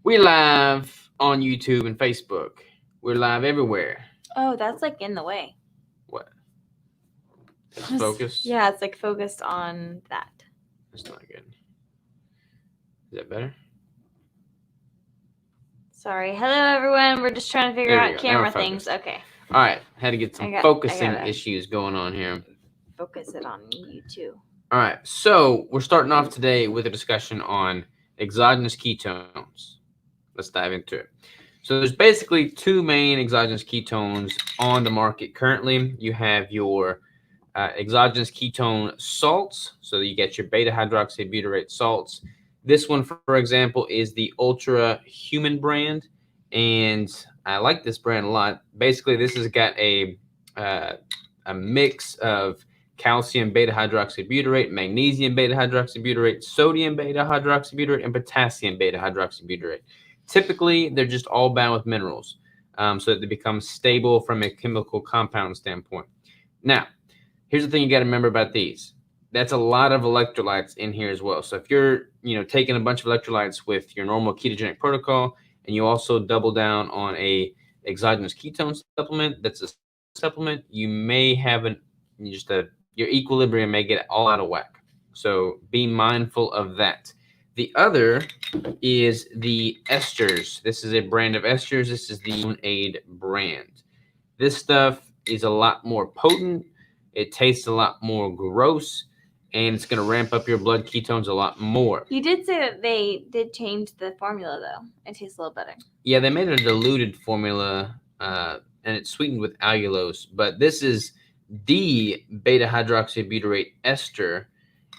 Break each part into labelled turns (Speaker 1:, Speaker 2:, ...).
Speaker 1: We live on YouTube and Facebook. We're live everywhere.
Speaker 2: Oh, that's like in the way.
Speaker 1: What? It's focused?
Speaker 2: Yeah, it's like focused on that.
Speaker 1: That's not good. Is that better?
Speaker 2: Sorry. Hello, everyone. We're just trying to figure
Speaker 1: There we
Speaker 2: out
Speaker 1: go. Now we're
Speaker 2: camera things.
Speaker 1: focused.
Speaker 2: Okay.
Speaker 1: All right. Had to get some
Speaker 2: I
Speaker 1: focusing
Speaker 2: gotta
Speaker 1: issues going on here.
Speaker 2: focus it on you too.
Speaker 1: All right. So we're starting off today with a discussion on exogenous ketones. Let's dive into it. So there's basically two main exogenous ketones on the market currently. You have your exogenous ketone salts. So you get your beta hydroxybutyrate salts. This one, for example, is the Ultra Human brand, and I like this brand a lot. Basically, this has got uh, a mix of calcium beta hydroxybutyrate, magnesium beta hydroxybutyrate, sodium beta hydroxybutyrate, and potassium beta hydroxybutyrate. Typically, they're just all bound with minerals, so that they become stable from a chemical compound standpoint. Now, here's the thing you got to remember about these. That's a lot of electrolytes in here as well. So if you're, taking a bunch of electrolytes with your normal ketogenic protocol, and you also double down on a exogenous ketone supplement, that's a supplement, you may have your equilibrium may get all out of whack. So be mindful of that. The other is the esters. This is a brand of esters. This is the Aid brand. This stuff is a lot more potent. It tastes a lot more gross, and it's going to ramp up your blood ketones a lot more.
Speaker 2: You did say that they did change the formula, though. It tastes a little better.
Speaker 1: Yeah, they made a diluted formula, and it's sweetened with allulose. But this is D beta hydroxybutyrate ester,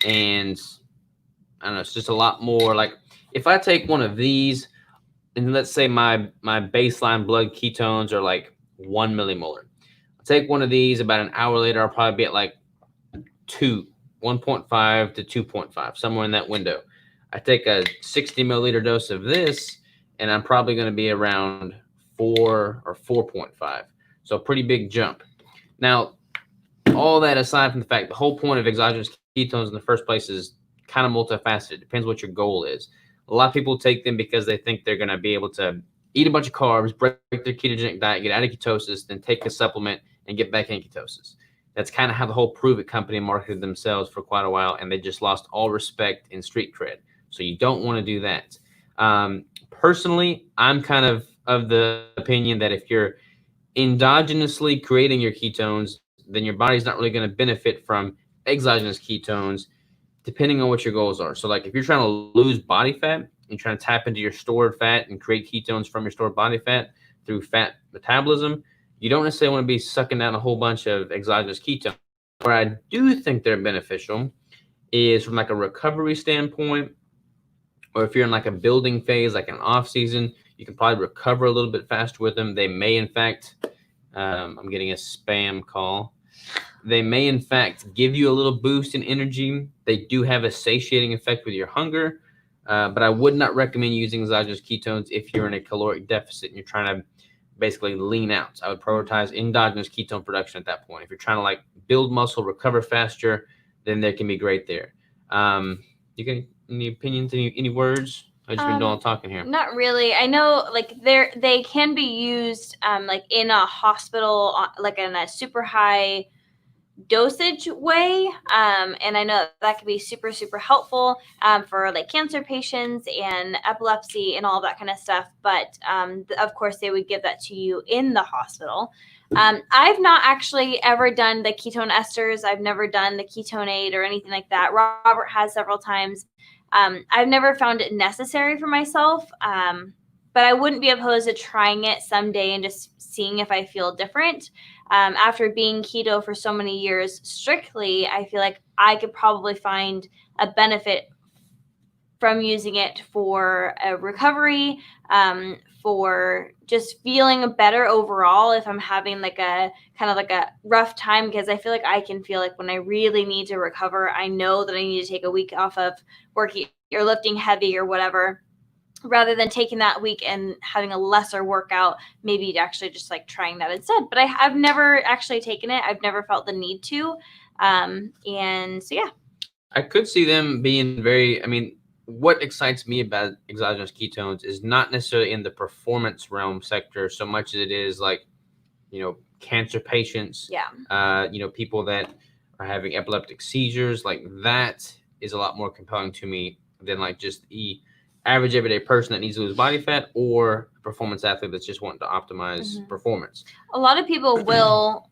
Speaker 1: and I don't know, it's just a lot more like if I take one of these, and let's say my baseline blood ketones are like 1 millimolar. I'll take one of these. About an hour later, I'll probably be at like 1.5 to 2.5, somewhere in that window. I take a 60 milliliter dose of this, and I'm probably going to be around 4 or 4.5. So a pretty big jump. Now, all that aside from the fact, the whole point of exogenous ketones in the first place is kind of multifaceted. It depends what your goal is. A lot of people take them because they think they're going to be able to eat a bunch of carbs, break their ketogenic diet, get out of ketosis, then take a supplement and get back in ketosis. That's kind of how the whole Prove It company marketed themselves for quite a while, and they just lost all respect in street cred. So you don't want to do that. Personally, I'm kind of the opinion that if you're endogenously creating your ketones, then your body's not really going to benefit from exogenous ketones, depending on what your goals are. So, like if you're trying to lose body fat, and trying to tap into your stored fat and create ketones from your stored body fat through fat metabolism, you don't necessarily want to be sucking down a whole bunch of exogenous ketones. Where I do think they're beneficial is from like a recovery standpoint, or if you're in like a building phase, like an off season, you can probably recover a little bit faster with them. They may, in fact, I'm getting a spam call. They may, in fact, give you a little boost in energy. They do have a satiating effect with your hunger, but I would not recommend using exogenous ketones if you're in a caloric deficit and you're trying to basically lean out. I would prioritize endogenous ketone production at that point. If you're trying to like build muscle, recover faster, then they can be great there. You got any opinions, any words? I've just been doing all talking here.
Speaker 2: Not really. I know, like they can be used, like in a hospital, like in a super high dosage way, and I know that can be super helpful for like cancer patients and epilepsy and all that kind of stuff. But of course, they would give that to you in the hospital. I've not actually ever done the ketone esters. I've never done the ketone aid or anything like that. Robert has several times. I've never found it necessary for myself, but I wouldn't be opposed to trying it someday and just seeing if I feel different. After being keto for so many years strictly, I feel like I could probably find a benefit from using it for a recovery, for just feeling better overall if I'm having like a kind of like a rough time, because I feel like I can feel like when I really need to recover, I know that I need to take a week off of working or lifting heavy or whatever, rather than taking that week and having a lesser workout, maybe actually just like trying that instead. But I've never actually taken it. I've never felt the need to. And so, yeah.
Speaker 1: I could see them being very, what excites me about exogenous ketones is not necessarily in the performance realm sector so much as it is like, cancer patients,
Speaker 2: Yeah.
Speaker 1: people that are having epileptic seizures. Like that is a lot more compelling to me than like just the average everyday person that needs to lose body fat or a performance athlete that's just wanting to optimize performance.
Speaker 2: A lot of people will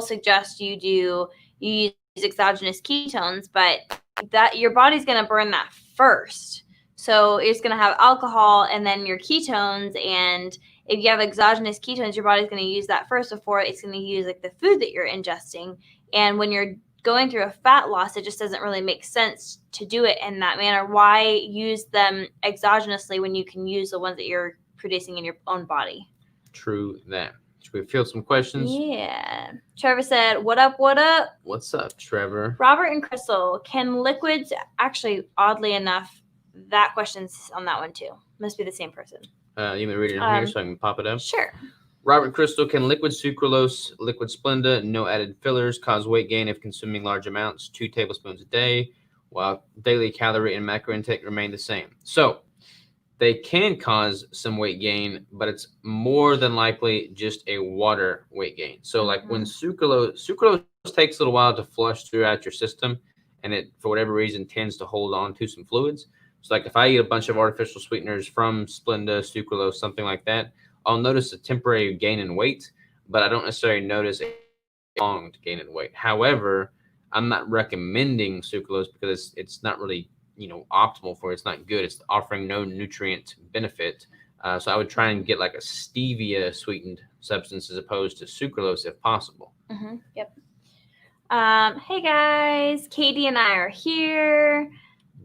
Speaker 2: suggest you use exogenous ketones, but that your body's going to burn that first. So it's going to have alcohol and then your ketones, and if you have exogenous ketones, your body's going to use that first before it's going to use like the food that you're ingesting. And when you're going through a fat loss, it just doesn't really make sense to do it in that manner. Why use them exogenously when you can use the ones that you're producing in your own body?
Speaker 1: True that. Should we field some questions?
Speaker 2: Yeah. Trevor said, "What up, what up?"
Speaker 1: What's up, Trevor?
Speaker 2: Robert and Crystal, can liquids, actually, oddly enough, that question's on that one too. Must be the same person.
Speaker 1: You want me to read it in here so I can pop it up?
Speaker 2: Sure.
Speaker 1: Robert and Crystal, can liquid sucralose, liquid Splenda, no added fillers, cause weight gain if consuming large amounts, 2 tablespoons a day, while daily calorie and macro intake remain the same? So they can cause some weight gain, but it's more than likely just a water weight gain. So like when sucralose takes a little while to flush throughout your system, and it, for whatever reason, tends to hold on to some fluids. So like if I eat a bunch of artificial sweeteners from Splenda, sucralose, something like that, I'll notice a temporary gain in weight, but I don't necessarily notice a prolonged gain in weight. However, I'm not recommending sucralose because it's not really optimal for it. It's not good. It's offering no nutrient benefit. So I would try and get like a stevia sweetened substance as opposed to sucralose if possible.
Speaker 2: Yep. Hey guys, Katie and I are here.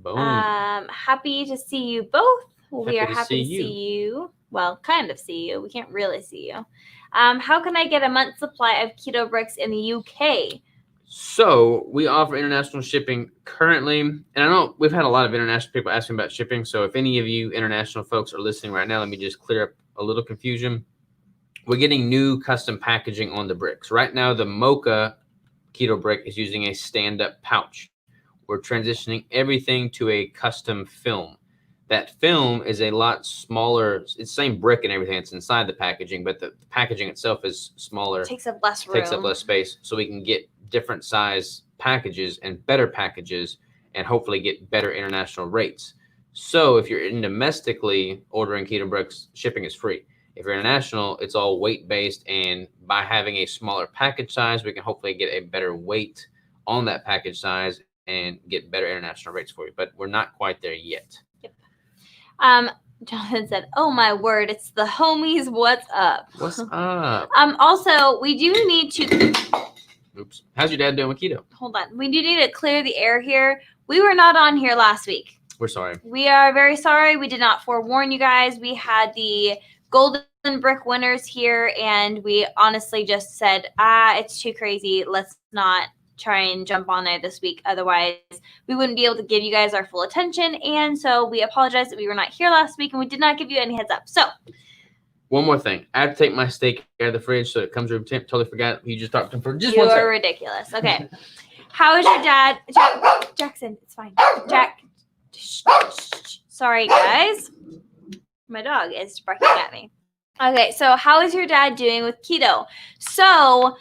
Speaker 1: Boom.
Speaker 2: Happy to see you both. We are happy to see you. Well, kind of see you. We can't really see you. How can I get a month's supply of keto bricks in the UK?
Speaker 1: So we offer international shipping currently, and I know we've had a lot of international people asking about shipping. So if any of you international folks are listening right now, let me just clear up a little confusion. We're getting new custom packaging on the bricks. Right now, the Mocha keto brick is using a stand-up pouch. We're transitioning everything to a custom film. That film is a lot smaller. It's the same brick and everything that's inside the packaging, but the packaging itself is smaller.
Speaker 2: Takes up less room.
Speaker 1: Takes up less space, so we can get different size packages and better packages and hopefully get better international rates. So if you're domestically ordering keto bricks, shipping is free. If you're international, it's all weight-based, and by having a smaller package size, we can hopefully get a better weight on that package size and get better international rates for you. But we're not quite there yet.
Speaker 2: Yep. Jonathan said, "Oh my word, it's the homies. What's up?"
Speaker 1: What's up?
Speaker 2: Also, we do need to.
Speaker 1: Oops. How's your dad doing with keto?
Speaker 2: Hold on. We do need to clear the air here. We were not on here last week.
Speaker 1: We're sorry.
Speaker 2: We are very sorry. We did not forewarn you guys. We had the Golden Brick winners here, and we honestly just said, it's too crazy. Let's not try and jump on there this week. Otherwise, we wouldn't be able to give you guys our full attention. And so we apologize that we were not here last week, and we did not give you any heads up. So
Speaker 1: one more thing. I have to take my steak out of the fridge so it comes room temp. Totally forgot. You just talked to him for just 1 second.
Speaker 2: You're ridiculous. Okay. How is your dad? Jackson, it's fine. Jack. Sorry, guys. My dog is barking at me. Okay, so how is your dad doing with keto? So,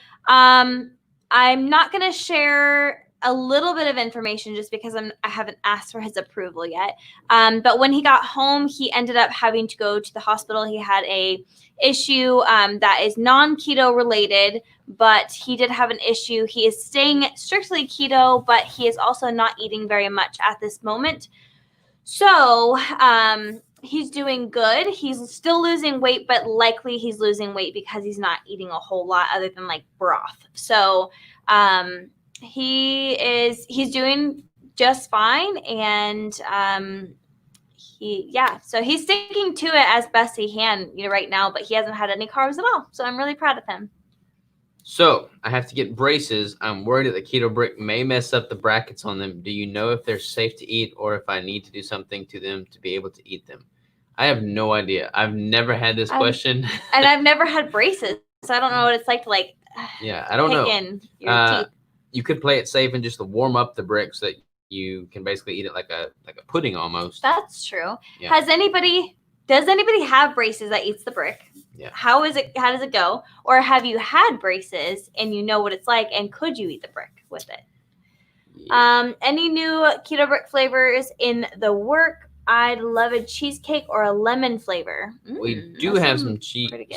Speaker 2: I'm not going to share a little bit of information just because I haven't asked for his approval yet. But when he got home, he ended up having to go to the hospital. He had a issue that is non-keto related, but he did have an issue. He is staying strictly keto, but he is also not eating very much at this moment. So he's doing good. He's still losing weight, but likely he's losing weight because he's not eating a whole lot other than like broth. So he's doing just fine, and so he's sticking to it as best he can, right now, but he hasn't had any carbs at all. So I'm really proud of him.
Speaker 1: So I have to get braces. I'm worried that the keto brick may mess up the brackets on them. Do you know if they're safe to eat or if I need to do something to them to be able to eat them? I have no idea. I've never had this question.
Speaker 2: And I've never had braces, so I don't know what it's like to
Speaker 1: I don't know.
Speaker 2: in your teeth.
Speaker 1: You could play it safe and just warm up the brick so that you can basically eat it like a pudding almost.
Speaker 2: That's true.
Speaker 1: Yeah.
Speaker 2: Does anybody have braces that eats the brick?
Speaker 1: Yeah.
Speaker 2: How does it go? Or have you had braces and you know what it's like, and could you eat the brick with it?
Speaker 1: Yeah.
Speaker 2: Any new keto brick flavors in the work? I'd love a cheesecake or a lemon flavor.
Speaker 1: We do have some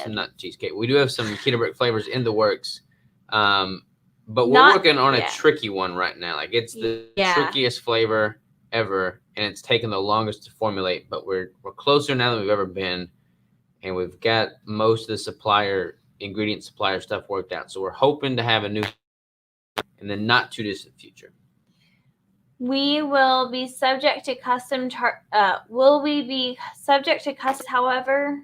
Speaker 1: not cheesecake. We do have some keto brick flavors in the works. But we're working on a tricky one right now. Like, it's the trickiest flavor ever, and it's taken the longest to formulate, but we're closer now than we've ever been, and we've got most of the ingredient supplier stuff worked out. So we're hoping to have a new in the not too distant future.
Speaker 2: We will be subject to will we be subject to customs? However,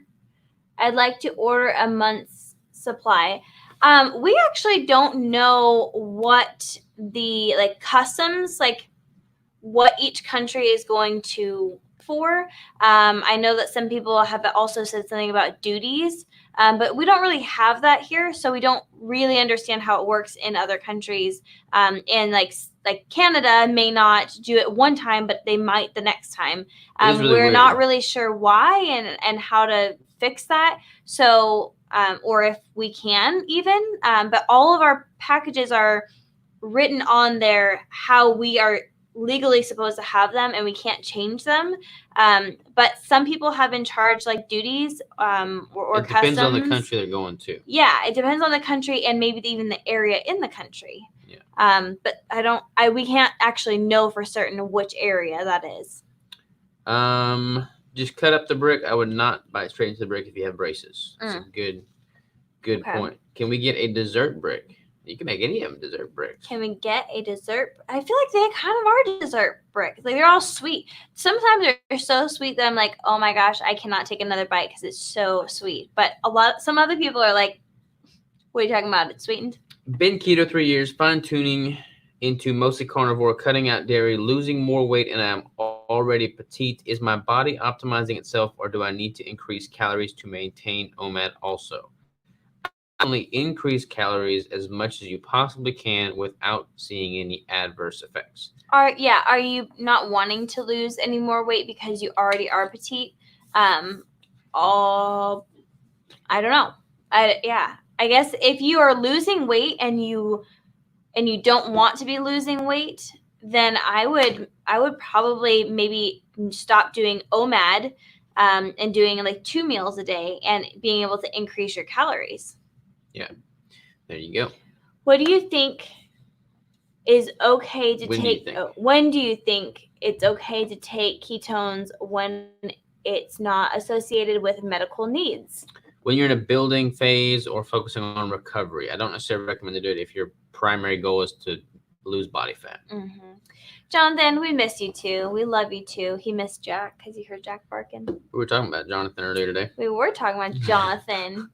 Speaker 2: I'd like to order a month's supply. We actually don't know what the customs, what each country is going to for. I know that some people have also said something about duties, but we don't really have that here, so we don't really understand how it works in other countries. And like Canada may not do it one time, but they might the next time. We're not really sure why and how to fix that. So, or if we can even, but all of our packages are written on there how we are legally supposed to have them, and we can't change them. But some people have been charged duties or
Speaker 1: it depends on the country they're going to.
Speaker 2: Yeah, it depends on the country and maybe even the area in the country.
Speaker 1: Yeah.
Speaker 2: But we can't actually know for certain which area that is.
Speaker 1: Just cut up the brick. I would not bite straight into the brick if you have braces. That's a good point. Can we get a dessert brick? You can make any of them dessert bricks.
Speaker 2: Can we get a dessert? I feel like they kind of are dessert bricks. They're all sweet. Sometimes they're so sweet that I'm like, oh my gosh, I cannot take another bite because it's so sweet. But some other people are like, what are you talking about? It's sweetened.
Speaker 1: Been keto 3 years, fine tuning into mostly carnivore, cutting out dairy, losing more weight, and I'm already petite. Is my body optimizing itself, or do I need to increase calories to maintain OMAD also? Only increase calories as much as you possibly can without seeing any adverse effects.
Speaker 2: Are you not wanting to lose any more weight because you already are petite? I don't know. I guess if you are losing weight and you don't want to be losing weight, then I would probably maybe stop doing OMAD and doing 2 meals a day and being able to increase your calories.
Speaker 1: Yeah, there you go.
Speaker 2: What do you think is okay to take? When do you think it's okay to take ketones when it's not associated with medical needs?
Speaker 1: When you're in a building phase or focusing on recovery. I don't necessarily recommend to do it if your primary goal is to lose body fat.
Speaker 2: Mm-hmm. Jonathan, we miss you too. We love you too. He missed Jack because he heard Jack barking.
Speaker 1: We were talking about Jonathan earlier today.
Speaker 2: We were talking about Jonathan.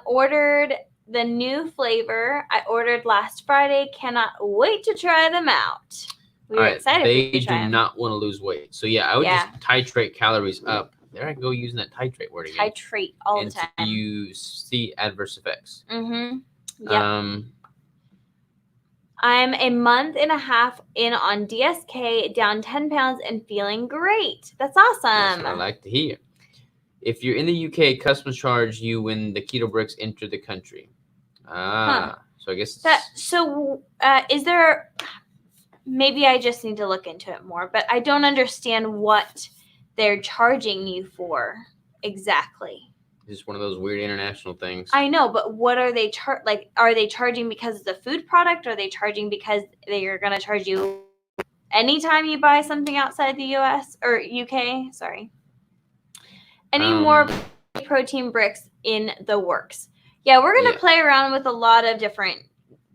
Speaker 2: Ordered the new flavor. I ordered last Friday. Cannot wait to try them out. We were excited.
Speaker 1: They do not want to lose weight. So yeah, I would just titrate calories up. There I go using that titrate word again.
Speaker 2: Titrate all the time.
Speaker 1: You see adverse effects.
Speaker 2: Mm-hmm. Yeah. I'm a month and a half in on DSK, down 10 pounds and feeling great. That's awesome.
Speaker 1: That's what I like to hear. If you're in the UK, customs charge you when the keto bricks enter the country. So I guess
Speaker 2: is there? Maybe I just need to look into it more, but I don't understand what they're charging you for exactly.
Speaker 1: It's just one of those weird international things.
Speaker 2: I know, but what are they are they charging because it's a food product? Or are they charging because they're going to charge you anytime you buy something outside the US or UK? Sorry. Any more protein bricks in the works? Yeah, we're going to play around with a lot of different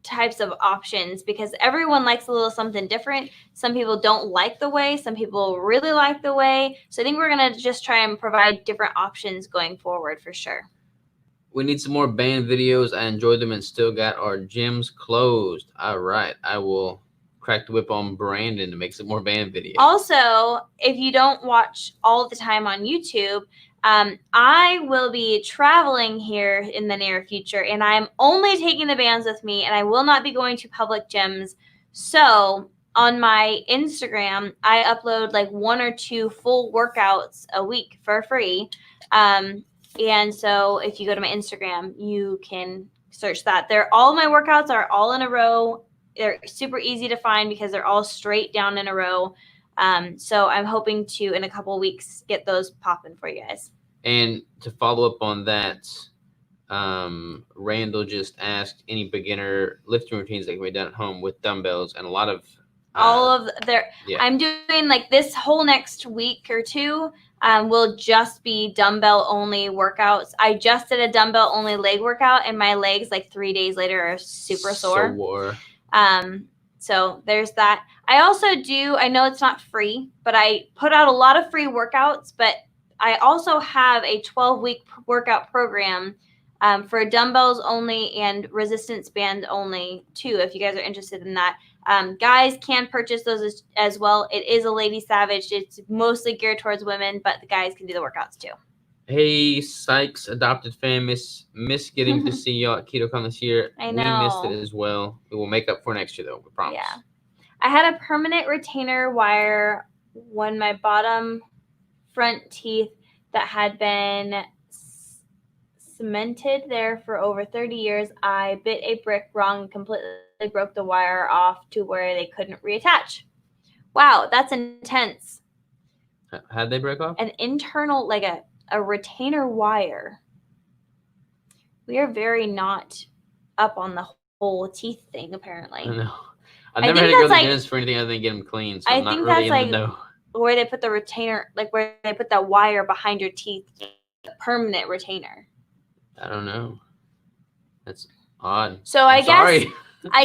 Speaker 2: types of options because everyone likes a little something different. Some people don't like the whey. Some people really like the whey. So I think we're going to just try and provide different options going forward for sure.
Speaker 1: We need some more band videos. I enjoyed them and still got our gyms closed. All right. I will crack the whip on Brandon to make some more band videos.
Speaker 2: Also, if you don't watch all the time on YouTube, I will be traveling here in the near future, and I'm only taking the bands with me, and I will not be going to public gyms. So on my Instagram, I upload like 1 or 2 full workouts a week for free. And so if you go to my Instagram, you can search that. All my workouts are all in a row. They're super easy to find because they're all straight down in a row. So I'm hoping to, in a couple of weeks, get those popping for you guys.
Speaker 1: And to follow up on that, Randall just asked any beginner lifting routines that can be done at home with dumbbells, and a lot of
Speaker 2: all of their.
Speaker 1: Yeah.
Speaker 2: I'm doing like this whole next week or two will just be dumbbell only workouts. I just did a dumbbell only leg workout, and my legs like 3 days later are super sore. So there's that. I also do, I know it's not free, but I put out a lot of free workouts, but I also have a 12-week workout program for dumbbells only and resistance band only too, if you guys are interested in that. Guys can purchase those as well. It is a Lady Savage. It's mostly geared towards women, but the guys can do the workouts too.
Speaker 1: Hey, Sykes, adopted fan, miss getting to see y'all at KetoCon this year.
Speaker 2: I know.
Speaker 1: We missed it as well. We will make up for next year, though. We promise.
Speaker 2: Yeah. I had a permanent retainer wire when my bottom front teeth that had been cemented there for over 30 years. I bit a brick wrong and completely broke the wire off to where they couldn't reattach. Wow, that's intense.
Speaker 1: How'd they break off?
Speaker 2: An internal, like a retainer wire. We are very not up on the whole teeth thing, apparently.
Speaker 1: I know. I've never had to go to the dentist for anything other than get them clean, so I'm not really in the know.
Speaker 2: Where they put the retainer, like where they put the wire behind your teeth, the permanent retainer.
Speaker 1: I don't know. That's odd.
Speaker 2: So I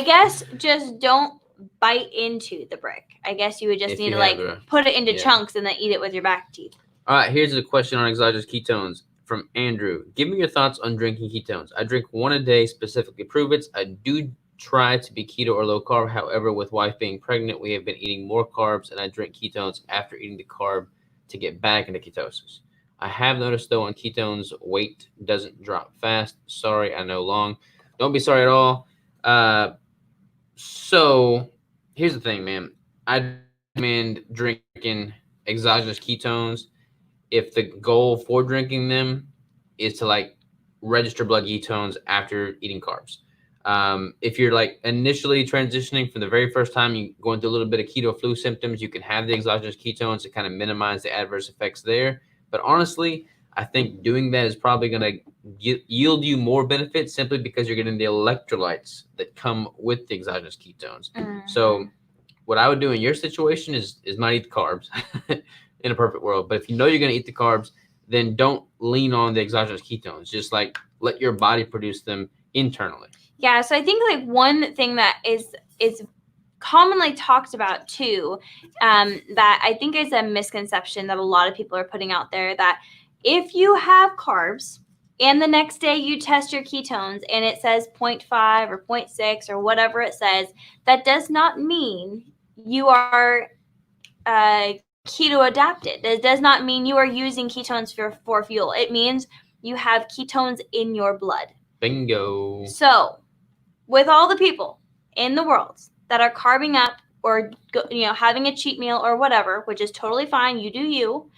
Speaker 2: guess just don't bite into the brick. I guess you would just need to put it into chunks and then eat it with your back teeth.
Speaker 1: All right, here's a question on exogenous ketones from Andrew. Give me your thoughts on drinking ketones. I drink 1 a day, specifically prove it. I do try to be keto or low carb. However, with wife being pregnant, we have been eating more carbs, and I drink ketones after eating the carb to get back into ketosis. I have noticed, though, on ketones, weight doesn't drop fast. Sorry, I know long. Don't be sorry at all. So here's the thing, man. I recommend drinking exogenous ketones if the goal for drinking them is to register blood ketones after eating carbs. If you're initially transitioning from the very first time, you going through a little bit of keto flu symptoms, you can have the exogenous ketones to kind of minimize the adverse effects there. But honestly, I think doing that is probably going to yield you more benefits simply because you're getting the electrolytes that come with the exogenous ketones. So what I would do in your situation is not eat the carbs in a perfect world. But if you know you're going to eat the carbs, then don't lean on the exogenous ketones. Just let your body produce them internally.
Speaker 2: Yeah, so I think one thing that is commonly talked about too, that I think is a misconception that a lot of people are putting out there, that if you have carbs and the next day you test your ketones and it says 0.5 or 0.6 or whatever it says, that does not mean you are keto adapted. It does not mean you are using ketones for fuel. It means you have ketones in your blood.
Speaker 1: Bingo.
Speaker 2: So with all the people in the world that are carbing up or having a cheat meal or whatever, which is totally fine, you do you,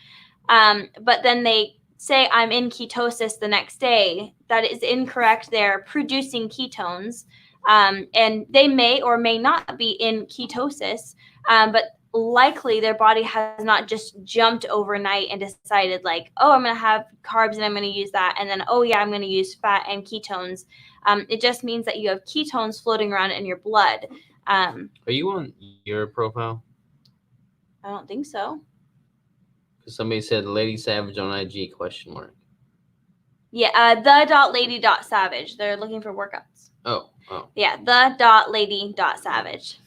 Speaker 2: but then they say I'm in ketosis the next day, that is incorrect. They're producing ketones, and they may or may not be in ketosis, but likely their body has not just jumped overnight and decided I'm going to have carbs and I'm going to use that, and then I'm going to use fat and ketones. It just means that you have ketones floating around in your blood.
Speaker 1: Are you on your profile?
Speaker 2: I don't think so.
Speaker 1: Because somebody said Lady Savage on IG ?
Speaker 2: Yeah, the.lady.savage. They're looking for workouts.
Speaker 1: Oh.
Speaker 2: Yeah, the.lady.savage.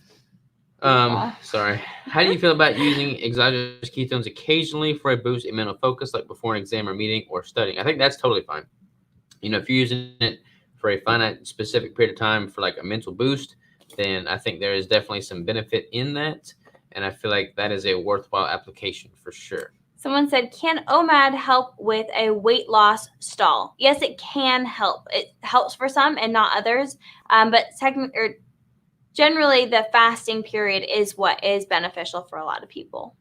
Speaker 1: Sorry. How do you feel about using exogenous ketones occasionally for a boost in mental focus, like before an exam or meeting or studying? I think that's totally fine. If you're using it for a finite specific period of time for a mental boost, then I think there is definitely some benefit in that. And I feel like that is a worthwhile application for sure.
Speaker 2: Someone said, can OMAD help with a weight loss stall? Yes, it can help. It helps for some and not others. But generally the fasting period is what is beneficial for a lot of people.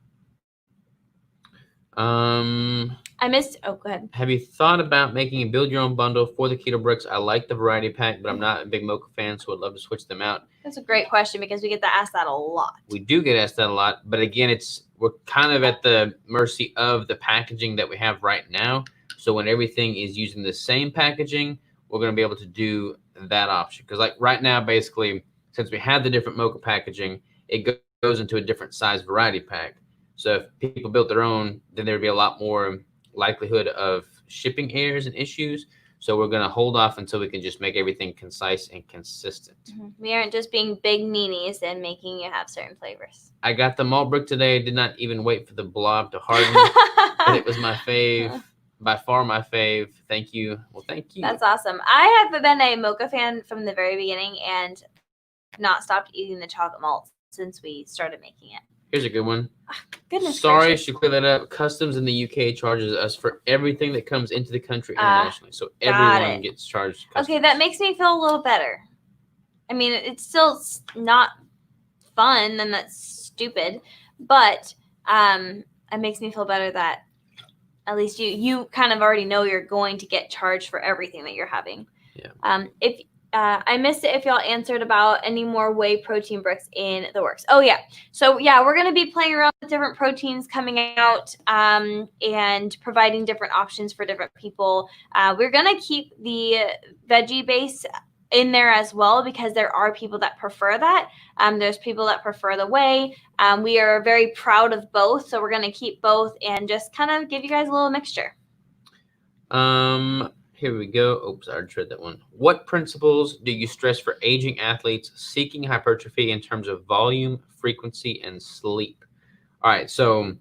Speaker 2: I missed. Oh, go ahead.
Speaker 1: Have you thought about making a build your own bundle for the keto bricks? I like the variety pack, but I'm not a big mocha fan, so I'd love to switch them out.
Speaker 2: That's a great question because we get asked that a lot.
Speaker 1: We do get asked that a lot, but again, we're kind of at the mercy of the packaging that we have right now. So when everything is using the same packaging, we're going to be able to do that option. Because like right now, basically, since we have the different mocha packaging, it goes into a different size variety pack. So if people built their own, then there would be a lot more likelihood of shipping errors and issues. So we're going to hold off until we can just make everything concise and consistent.
Speaker 2: We aren't just being big meanies and making you have certain flavors.
Speaker 1: I got the malt brick today. I did not even wait for the blob to harden, but it was my fave. By far my fave. Thank you. Well, thank you.
Speaker 2: That's awesome. I have been a mocha fan from the very beginning and not stopped eating the chocolate malt since we started making it.
Speaker 1: Here's a good one.
Speaker 2: Goodness
Speaker 1: Sorry,
Speaker 2: gracious.
Speaker 1: I should clear that up. Customs in the UK charges us for everything that comes into the country internationally. So everyone gets charged. Customs.
Speaker 2: Okay, that makes me feel a little better. I mean, it's still not fun and that's stupid, but it makes me feel better that at least you kind of already know you're going to get charged for everything that you're having.
Speaker 1: Yeah.
Speaker 2: If I missed it if y'all answered about any more whey protein bricks in the works. Oh, yeah. So, yeah, we're going to be playing around with different proteins coming out and providing different options for different people. We're going to keep the veggie base in there as well because there are people that prefer that. There's people that prefer the whey. We are very proud of both, so we're going to keep both and just kind of give you guys a little mixture.
Speaker 1: Here we go. Oops, I already read that one. What principles do you stress for aging athletes seeking hypertrophy in terms of volume, frequency, and sleep? All right, so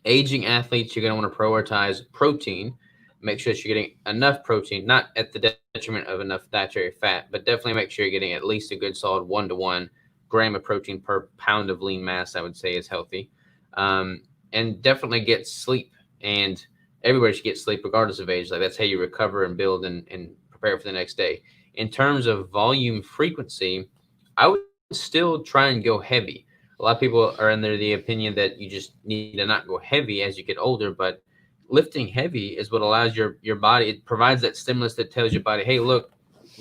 Speaker 1: aging athletes, you're going to want to prioritize protein. Make sure that you're getting enough protein, not at the detriment of enough dietary fat, but definitely make sure you're getting at least a good solid 1-to-1 gram of protein per pound of lean mass, I would say is healthy. And definitely get sleep. And everybody should get sleep regardless of age. Like that's how you recover and build and prepare for the next day. In terms of volume frequency, I would still try and go heavy. A lot of people are under the opinion that you just need to not go heavy as you get older, but lifting heavy is what allows your body, it provides that stimulus that tells your body, hey, look,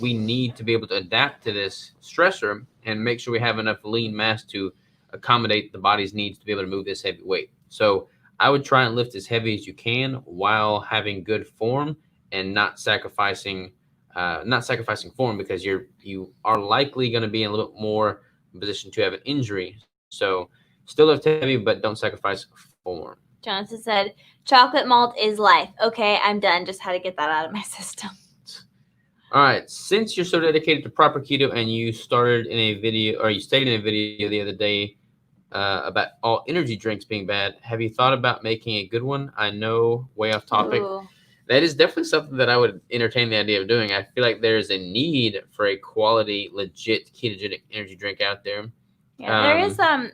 Speaker 1: we need to be able to adapt to this stressor and make sure we have enough lean mass to accommodate the body's needs to be able to move this heavy weight. So I would try and lift as heavy as you can while having good form and not sacrificing form because you are likely going to be in a little bit more position to have an injury. So still lift heavy, but don't sacrifice form.
Speaker 2: Jonathan said, chocolate malt is life. Okay, I'm done. Just had to get that out of my system.
Speaker 1: All right. Since you're so dedicated to proper keto and you stated in a video the other day about all energy drinks being bad, have you thought about making a good one? I know, way off topic.
Speaker 2: Ooh.
Speaker 1: That is definitely something that I would entertain the idea of doing. I feel like there's a need for a quality, legit ketogenic energy drink out there.
Speaker 2: Yeah, there is the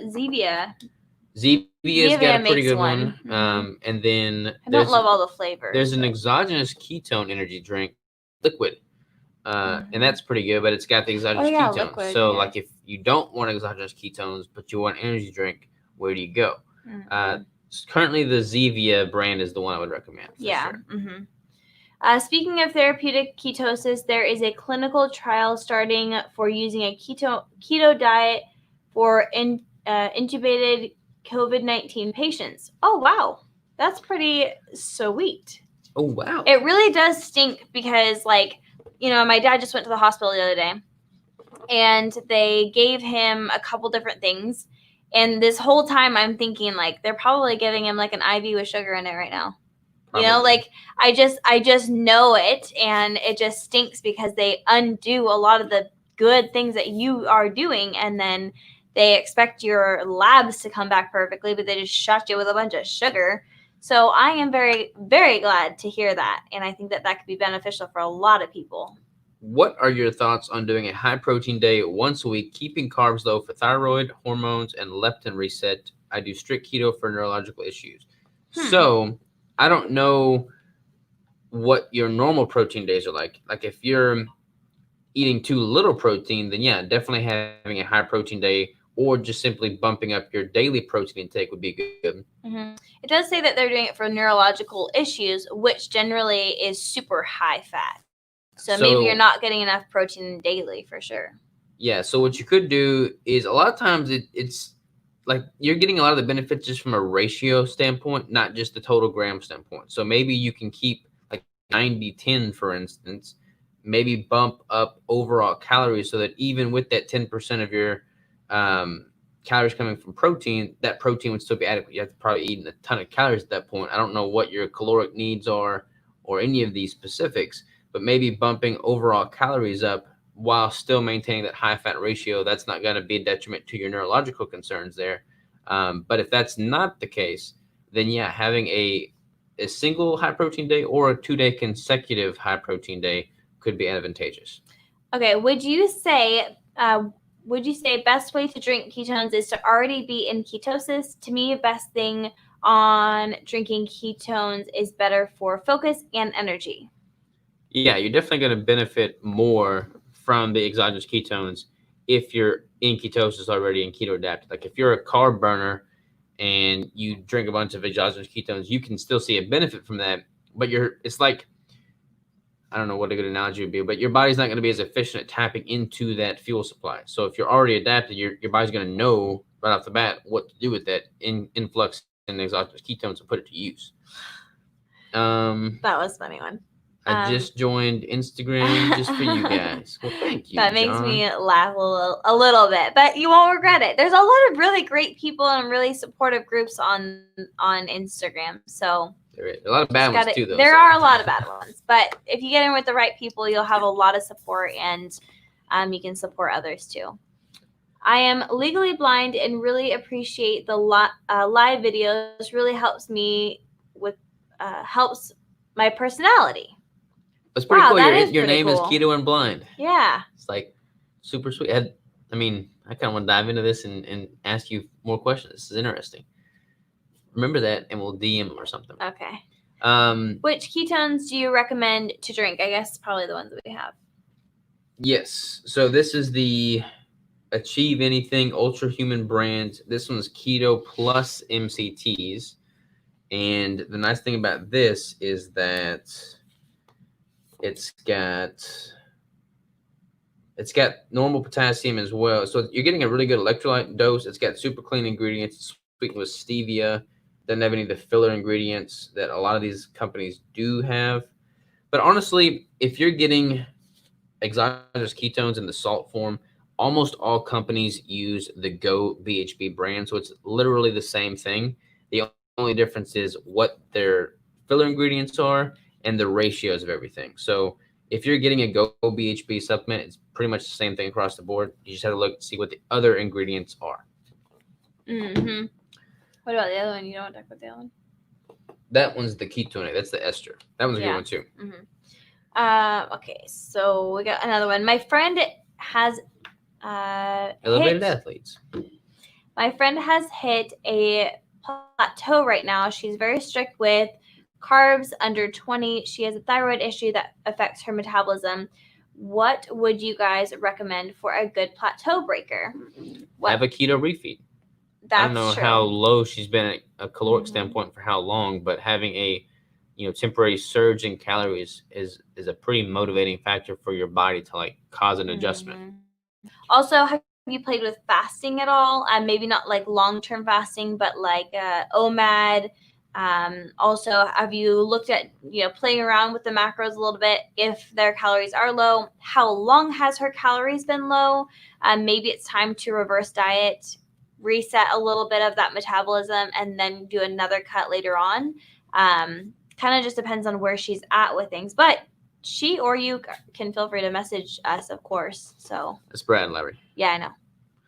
Speaker 2: Zevia.
Speaker 1: Zevia's got a pretty good one.
Speaker 2: Mm-hmm.
Speaker 1: And then
Speaker 2: I don't love all the flavors.
Speaker 1: There's an exogenous ketone energy drink, liquid. And that's pretty good, but it's got the exogenous ketones.
Speaker 2: Liquid,
Speaker 1: so like if you don't want exogenous ketones, but you want an energy drink, where do you go? Mm-hmm. Currently the Zevia brand is the one I would recommend.
Speaker 2: Yeah.
Speaker 1: Sure.
Speaker 2: Mm-hmm. Speaking of therapeutic ketosis, there is a clinical trial starting for using a keto diet for intubated COVID-19 patients. Oh, wow. That's pretty sweet.
Speaker 1: Oh, wow.
Speaker 2: It really does stink because, like, you know, my dad just went to the hospital the other day and they gave him a couple different things. And this whole time I'm thinking, like, they're probably giving him, like, an IV with sugar in it right now. Probably. You know, like, I just know it, and it just stinks because they undo a lot of the good things that you are doing, and then they expect your labs to come back perfectly, but they just shot you with a bunch of sugar. So I am very, very glad to hear that, and I think that could be beneficial for a lot of people.
Speaker 1: What are your thoughts on doing a high-protein day once a week, keeping carbs low for thyroid, hormones, and leptin reset? I do strict keto for neurological issues. So I don't know what your normal protein days are like. Like if you're eating too little protein, then yeah, definitely having a high protein day or just simply bumping up your daily protein intake would be good.
Speaker 2: Mm-hmm. It does say that they're doing it for neurological issues, which generally is super high fat. So maybe you're not getting enough protein daily for sure.
Speaker 1: Yeah, so what you could do is a lot of times it's like you're getting a lot of the benefits just from a ratio standpoint, not just the total gram standpoint. So maybe you can keep like 90-10, for instance, maybe bump up overall calories so that even with that 10% of your calories coming from protein, that protein would still be adequate. You have to probably eat a ton of calories at that point. I don't know what your caloric needs are or any of these specifics, but maybe bumping overall calories up while still maintaining that high fat ratio, that's not going to be a detriment to your neurological concerns there. But if that's not the case, then yeah, having a single high protein day or a 2-day consecutive high protein day could be advantageous.
Speaker 2: Okay, would you say best way to drink ketones is to already be in ketosis? To me, best thing on drinking ketones is better for focus and energy.
Speaker 1: Yeah, you're definitely going to benefit more from the exogenous ketones if you're in ketosis already and keto adapted. Like if you're a carb burner and you drink a bunch of exogenous ketones, you can still see a benefit from that. But it's like, I don't know what a good analogy would be, but your body's not going to be as efficient at tapping into that fuel supply. So if you're already adapted, your body's going to know right off the bat what to do with that influx in exogenous ketones and put it to use.
Speaker 2: That was a funny one.
Speaker 1: I just joined Instagram just for you guys. Well, thank you.
Speaker 2: That makes me laugh a little bit, but you won't regret it. There's a lot of really great people and really supportive groups on Instagram. So
Speaker 1: there is a lot of bad ones too, though.
Speaker 2: There are a lot of bad ones, but if you get in with the right people, you'll have a lot of support, and you can support others too. I am legally blind and really appreciate the live videos. Really helps me with helps my personality.
Speaker 1: That's pretty cool. Your name is Keto and Blind.
Speaker 2: Yeah.
Speaker 1: It's like super sweet. I mean, I kind of want to dive into this and ask you more questions. This is interesting. Remember that, and we'll DM them or something.
Speaker 2: Okay. Which ketones do you recommend to drink? I guess probably the ones that we have.
Speaker 1: Yes. So this is the Achieve Anything Ultra Human brand. This one's keto plus MCTs. And the nice thing about this is that it's got normal potassium as well. So you're getting a really good electrolyte dose. It's got super clean ingredients. It's sweetened with stevia. Doesn't have any of the filler ingredients that a lot of these companies do have. But honestly, if you're getting exogenous ketones in the salt form, almost all companies use the Go BHB brand. So it's literally the same thing. The only difference is what their filler ingredients are and the ratios of everything. So if you're getting a Go BHB supplement, it's pretty much the same thing across the board. You just have to look and see what the other ingredients are.
Speaker 2: Mm-hmm. What about the other one? You don't want to talk about the other one?
Speaker 1: That one's the ketone. That's the ester. That one's a good one too.
Speaker 2: Mm-hmm. Okay, so we got another one. My friend has
Speaker 1: elevated athletes.
Speaker 2: My friend has hit a plateau right now. She's very strict with carbs under 20. She has a thyroid issue that affects her metabolism. What would you guys recommend for a good plateau breaker?
Speaker 1: Have a keto refeed. I don't know how low she's been at a caloric standpoint for how long, but having a temporary surge in calories is a pretty motivating factor for your body to like cause an adjustment.
Speaker 2: Also, have you played with fasting at all? Maybe not like long-term fasting, but like OMAD. Also, have you looked at playing around with the macros a little bit? If their calories are low, how long has her calories been low? Maybe it's time to reverse diet, reset a little bit of that metabolism, and then do another cut later on. Kind of just depends on where she's at with things, but she or you can feel free to message us, of course. So
Speaker 1: it's Brad and Larry.
Speaker 2: Yeah, I know.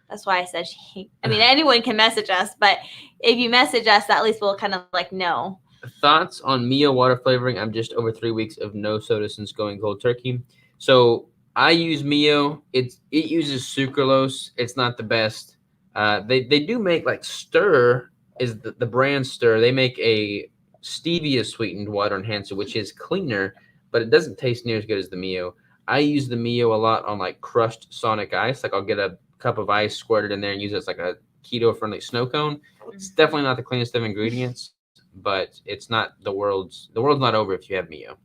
Speaker 2: That's why I said she. I mean, anyone can message us, but if you message us, at least we'll kind of like know.
Speaker 1: Thoughts on Mio water flavoring? I'm just over 3 weeks of no soda since going cold turkey. So I use Mio. It uses sucralose. It's not the best. They do make like Stir is the brand Stir. They make a stevia sweetened water enhancer, which is cleaner, but it doesn't taste near as good as the Mio. I use the Mio a lot on like crushed Sonic ice. Like I'll get a cup of ice, squirt it in there, and use it as like a keto-friendly snow cone. It's definitely not the cleanest of ingredients, but it's not the world's not over if you have Mio.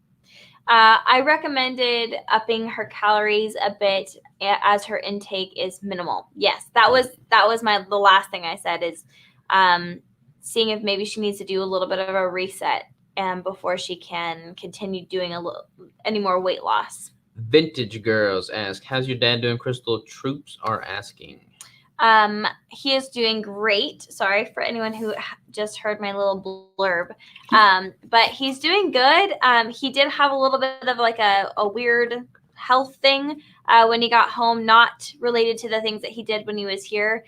Speaker 2: I recommended upping her calories a bit as her intake is minimal. Yes, that was the last thing I said is seeing if maybe she needs to do a little bit of a reset before she can continue doing any more weight loss.
Speaker 1: Vintage Girls ask, how's your dad doing? Crystal Troops are asking.
Speaker 2: He is doing great. Sorry for anyone who just heard my little blurb. But he's doing good. He did have a little bit of like a weird health thing when he got home, not related to the things that he did when he was here.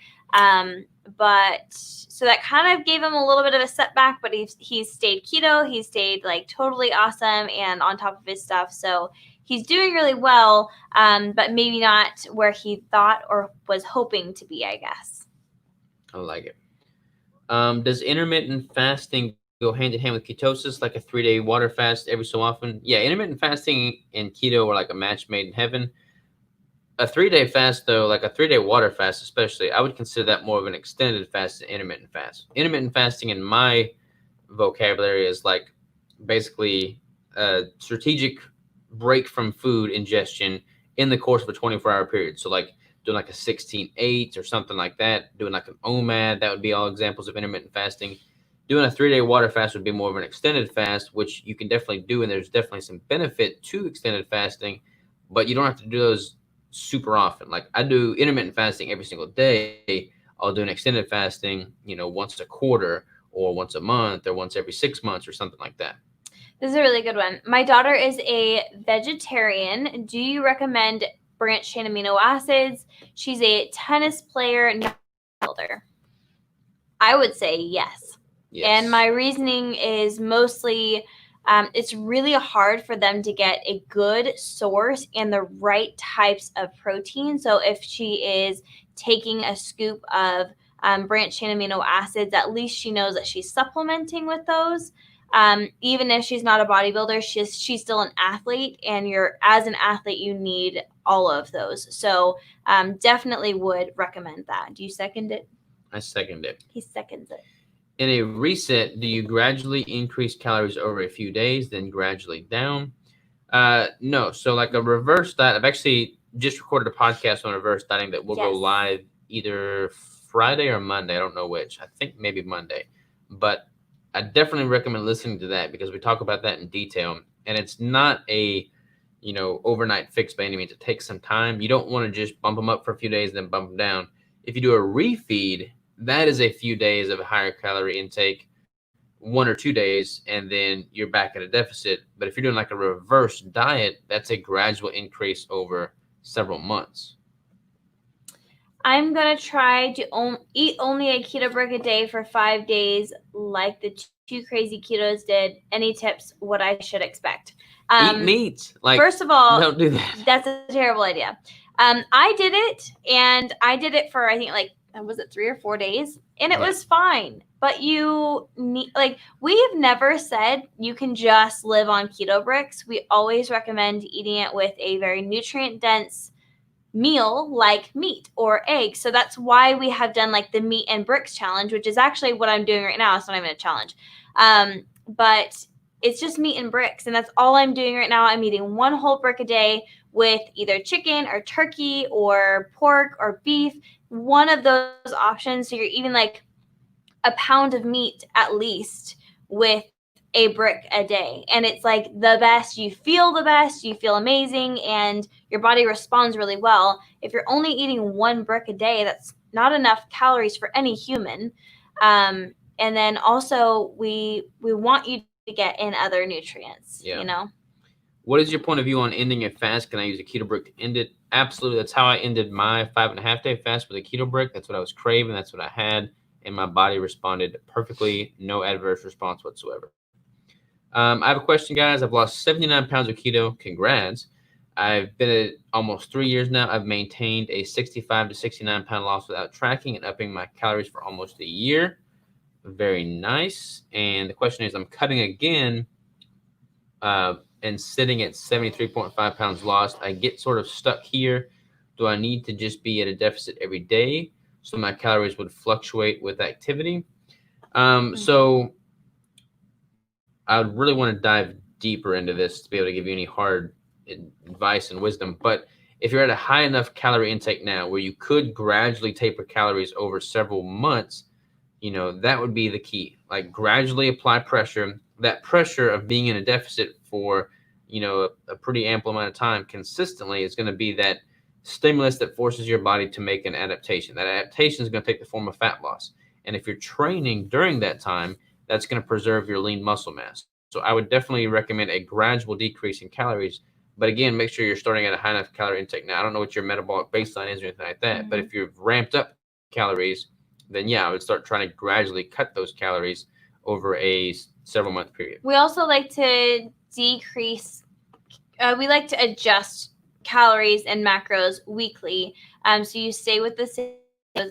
Speaker 2: But so that kind of gave him a little bit of a setback, but he's stayed keto. He stayed like totally awesome and on top of his stuff. So he's doing really well, but maybe not where he thought or was hoping to be, I guess.
Speaker 1: I like it. Does intermittent fasting go hand in hand with ketosis, like a 3-day water fast every so often? Yeah, intermittent fasting and keto are like a match made in heaven. A 3-day fast, though, like a 3-day water fast, especially, I would consider that more of an extended fast than intermittent fast. Intermittent fasting, in my vocabulary, is like basically a strategic break from food ingestion in the course of a 24-hour period. So, like doing like a 16-8 or something like that, doing like an OMAD, that would be all examples of intermittent fasting. Doing a 3-day water fast would be more of an extended fast, which you can definitely do, and there's definitely some benefit to extended fasting, but you don't have to do those super often. Like I do intermittent fasting every single day. I'll do an extended fasting, once a quarter or once a month or once every 6 months or something like that.
Speaker 2: This is a really good one. My daughter is a vegetarian. Do you recommend branched chain amino acids? She's a tennis player, not builder. I would say yes. And my reasoning is mostly it's really hard for them to get a good source and the right types of protein. So if she is taking a scoop of branched chain amino acids, at least she knows that she's supplementing with those. Even if she's not a bodybuilder, she's still an athlete, and as an athlete, you need all of those. So definitely would recommend that. Do you second it?
Speaker 1: I second it.
Speaker 2: He seconds it.
Speaker 1: In a reset, do you gradually increase calories over a few days, then gradually down? No. So like a reverse diet, I've actually just recorded a podcast on reverse dieting that will go live either Friday or Monday. I don't know which. I think maybe Monday. But I definitely recommend listening to that because we talk about that in detail. And it's not a, overnight fix by any means. It takes some time. You don't want to just bump them up for a few days and then bump them down. If you do a refeed, that is a few days of a higher calorie intake, 1 or 2 days, and then you're back at a deficit. But if you're doing like a reverse diet, that's a gradual increase over several months.
Speaker 2: I'm going to try to eat only a keto brick a day for 5 days like the 2 crazy ketos did. Any tips what I should expect?
Speaker 1: Eat meat.
Speaker 2: First of all,
Speaker 1: don't do that.
Speaker 2: That's a terrible idea. I did it, and I did it for, I think, was it 3 or 4 days? And it was fine. But you need, we've never said you can just live on keto bricks. We always recommend eating it with a very nutrient-dense meal like meat or eggs. So that's why we have done the meat and bricks challenge, which is actually what I'm doing right now. It's not even a challenge. But it's just meat and bricks. And that's all I'm doing right now. I'm eating 1 whole brick a day with either chicken or turkey or pork or beef, one of those options. So you're eating a pound of meat at least with a brick a day. And it's the best. You feel the best. You feel amazing. And your body responds really well. If you're only eating 1 brick a day, that's not enough calories for any human. And then also we want you to get in other nutrients,
Speaker 1: What is your point of view on ending a fast? Can I use a keto brick to end it? Absolutely. That's how I ended my 5.5-day fast with a keto brick. That's what I was craving. That's what I had. And my body responded perfectly. No adverse response whatsoever. I have a question, guys. I've lost 79 pounds of keto. Congrats. I've been at almost 3 years now. I've maintained a 65 to 69 pound loss without tracking and upping my calories for almost a year. Very nice. And the question is, I'm cutting again. and sitting at 73.5 pounds lost, I get sort of stuck here. Do I need to just be at a deficit every day so my calories would fluctuate with activity? So I would really want to dive deeper into this to be able to give you any hard advice and wisdom. But if you're at a high enough calorie intake now where you could gradually taper calories over several months, that would be the key. Like gradually apply pressure. That pressure of being in a deficit for, a pretty ample amount of time consistently is going to be that stimulus that forces your body to make an adaptation. That adaptation is going to take the form of fat loss. And if you're training during that time, that's going to preserve your lean muscle mass. So I would definitely recommend a gradual decrease in calories. But again, make sure you're starting at a high enough calorie intake. Now, I don't know what your metabolic baseline is or anything like that, but if you've ramped up calories, then yeah, I would start trying to gradually cut those calories over a several month period.
Speaker 2: We also like to decrease, we like to adjust calories and macros weekly. So you stay with the same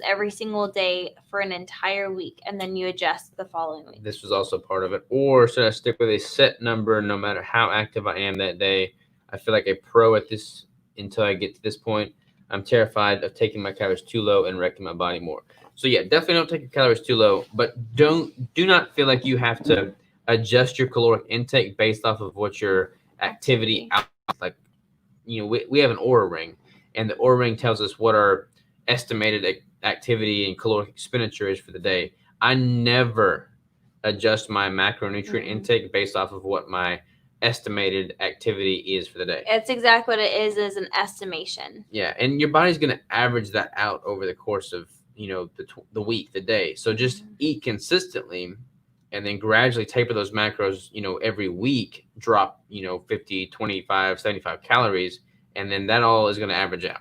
Speaker 2: every single day for an entire week, and then you adjust the following week.
Speaker 1: This was also part of it. Or should I stick with a set number no matter how active I am that day? I feel like a pro at this until I get to this point. I'm terrified of taking my calories too low and wrecking my body more. So yeah, definitely don't take your calories too low, but do not feel like you have to adjust your caloric intake based off of what your activity out. Like, we have an Oura ring, and the Oura ring tells us what our estimated activity and caloric expenditure is for the day. I never adjust my macronutrient intake based off of what my estimated activity is for the day.
Speaker 2: It's exactly what it is an estimation.
Speaker 1: Yeah, and your body's going to average that out over the course of the week, the day. So just eat consistently and then gradually taper those macros, every week, drop, 50, 25, 75 calories, and then that all is going to average out.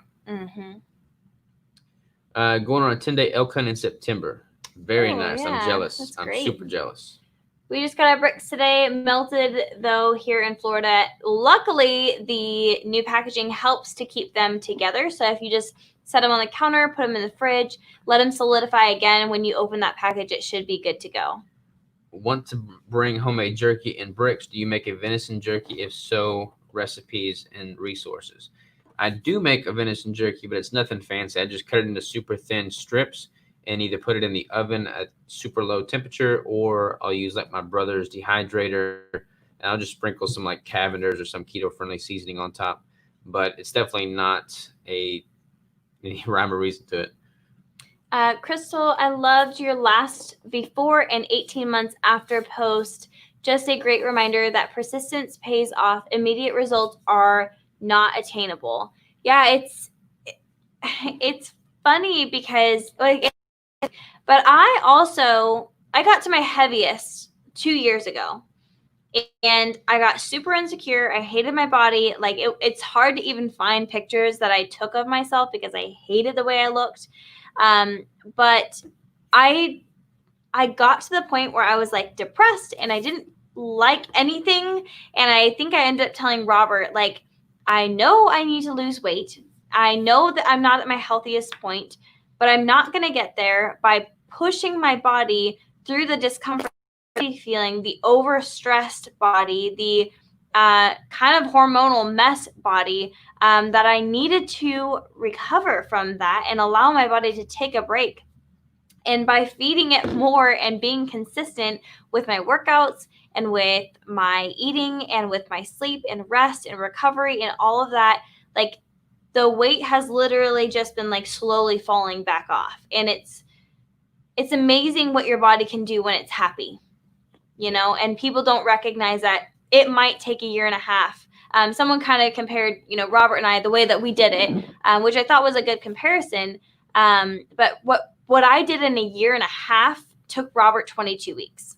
Speaker 1: Going on a 10-day elk hunt in September. Very nice. Yeah, I'm jealous. I'm super jealous.
Speaker 2: We just got our bricks today. Melted, though, here in Florida. Luckily, the new packaging helps to keep them together. So if you just set them on the counter, put them in the fridge, let them solidify again. When you open that package, it should be good to go.
Speaker 1: Want to bring homemade jerky and bricks? Do you make a venison jerky? If so, recipes and resources. I do make a venison jerky, but it's nothing fancy. I just cut it into super thin strips and either put it in the oven at super low temperature, or I'll use like my brother's dehydrator, and I'll just sprinkle some like Cavender's or some keto-friendly seasoning on top. But it's definitely not any rhyme or reason to it.
Speaker 2: Crystal, I loved your last before and 18 months after post. Just a great reminder that persistence pays off. Immediate results are not attainable. Yeah, it's funny because but I got to my heaviest 2 years ago, and I got super insecure. I hated my body. Like it's hard to even find pictures that I took of myself because I hated the way I looked. But I got to the point where I was like depressed and I didn't like anything. And I think I ended up telling Robert, like, I know I need to lose weight. I know that I'm not at my healthiest point, but I'm not going to get there by pushing my body through the discomfort feeling, the overstressed body, the kind of hormonal mess body, that I needed to recover from that and allow my body to take a break. And by feeding it more and being consistent with my workouts and with my eating and with my sleep and rest and recovery and all of that, like the weight has literally just been like slowly falling back off. And it's amazing what your body can do when it's happy, and people don't recognize that it might take a year and a half. Someone kind of compared, Robert and I, the way that we did it, which I thought was a good comparison. But what I did in a year and a half took Robert 22 weeks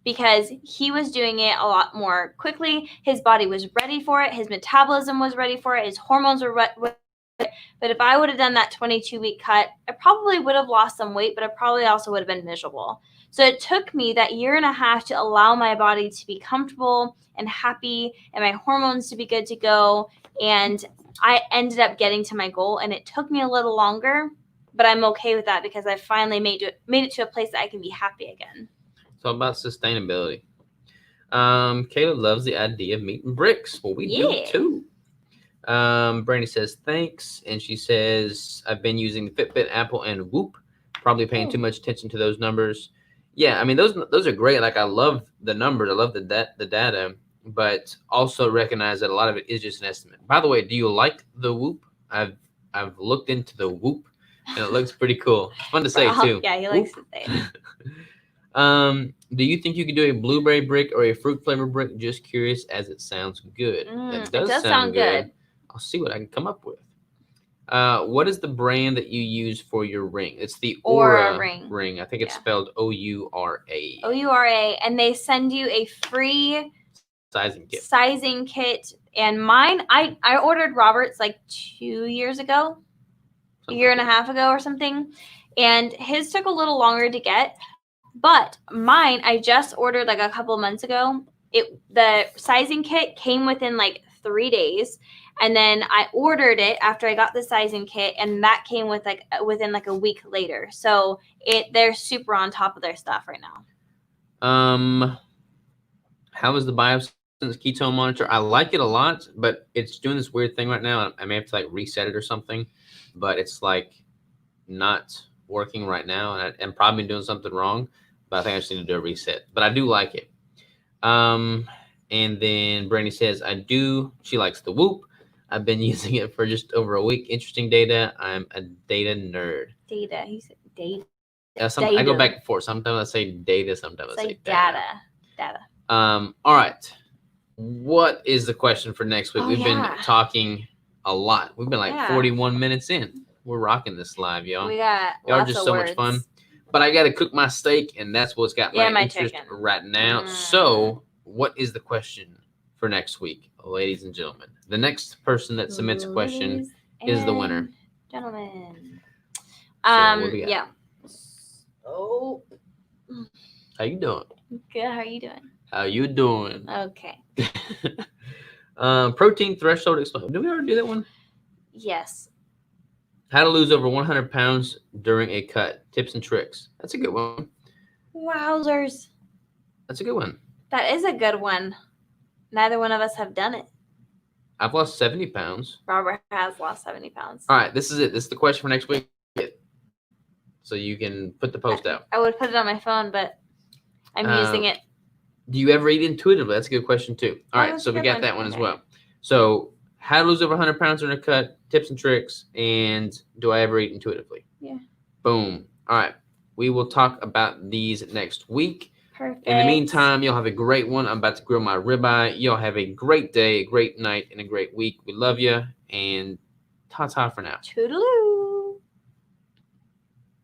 Speaker 2: because he was doing it a lot more quickly. His body was ready for it. His metabolism was ready for it. His hormones were ready. But if I would have done that 22-week cut, I probably would have lost some weight, but I probably also would have been miserable. So it took me that year and a half to allow my body to be comfortable and happy and my hormones to be good to go. And I ended up getting to my goal, and it took me a little longer, but I'm okay with that because I finally made it to a place that I can be happy again.
Speaker 1: It's all about sustainability. Kayla loves the idea of meeting bricks. Well, we do
Speaker 2: Yeah.
Speaker 1: too. Brandy says thanks, and she says I've been using the Fitbit, Apple, and Whoop. Probably paying too much attention to those numbers. Yeah, I mean those are great. Like I love the numbers, I love the data, but also recognize that a lot of it is just an estimate. By the way, do you like the Whoop? I've looked into the Whoop, and it looks pretty cool. It's fun to say too.
Speaker 2: Yeah, he likes to say it.
Speaker 1: Do you think you could do a blueberry brick or a fruit flavor brick? Just curious, as it sounds good. That
Speaker 2: It
Speaker 1: does
Speaker 2: sound good.
Speaker 1: I'll see what I can come up with. What is the brand that you use for your ring? It's the
Speaker 2: Aura
Speaker 1: ring. I think it's
Speaker 2: Yeah.
Speaker 1: spelled Oura.
Speaker 2: Oura, and they send you a free
Speaker 1: sizing kit.
Speaker 2: And mine, I ordered Robert's like 2 years ago, a year and a half ago or something, and his took a little longer to get. But mine, I just ordered like a couple months ago. The sizing kit came within like 3 days, and then I ordered it after I got the sizing kit, and that came within like a week later. So they're super on top of their stuff right now.
Speaker 1: How is the biosynthesis ketone monitor? I like it a lot, but it's doing this weird thing right now. I may have to like reset it or something, but it's like not working right now, and I'm probably doing something wrong. But I think I just need to do a reset. But I do like it. And then Brandy says, she likes the Whoop. I've been using it for just over a week. Interesting data. I'm a data nerd.
Speaker 2: Data. He said data.
Speaker 1: I go back and forth. Sometimes I say data. Sometimes I say data.
Speaker 2: Data.
Speaker 1: All right. What is the question for next week? We've been talking a lot. We've been like 41 minutes in. We're rocking this live, y'all.
Speaker 2: Y'all
Speaker 1: are just so much fun. But I got to cook my steak, and that's what's got my interest
Speaker 2: chicken
Speaker 1: right now. So, what is the question for next week, ladies and gentlemen? The next person that submits a question is the winner.
Speaker 2: Gentlemen.
Speaker 1: Yeah.
Speaker 2: Oh.
Speaker 1: How you doing?
Speaker 2: Good. How are you doing?
Speaker 1: How you doing?
Speaker 2: Okay.
Speaker 1: Protein threshold explain. Did we already do that one?
Speaker 2: Yes.
Speaker 1: How to lose over 100 pounds during a cut. Tips and tricks. That's a good one.
Speaker 2: Wowzers.
Speaker 1: That's a good one.
Speaker 2: That is a good one. Neither one of us have done it.
Speaker 1: I've lost 70 pounds.
Speaker 2: Robert has lost 70 pounds.
Speaker 1: All right, this is it. This is the question for next week. So you can put the post out.
Speaker 2: I would put it on my phone, but I'm using it.
Speaker 1: Do you ever eat intuitively? That's a good question too. All right, so we got that one as well. So how to lose over 100 pounds during a cut, tips and tricks, and do I ever eat intuitively?
Speaker 2: Yeah.
Speaker 1: Boom. All right. We will talk about these next week.
Speaker 2: Perfect.
Speaker 1: In the meantime, y'all have a great one. I'm about to grill my ribeye. Y'all have a great day, a great night, and a great week. We love you, and ta-ta for now.
Speaker 2: Toodaloo.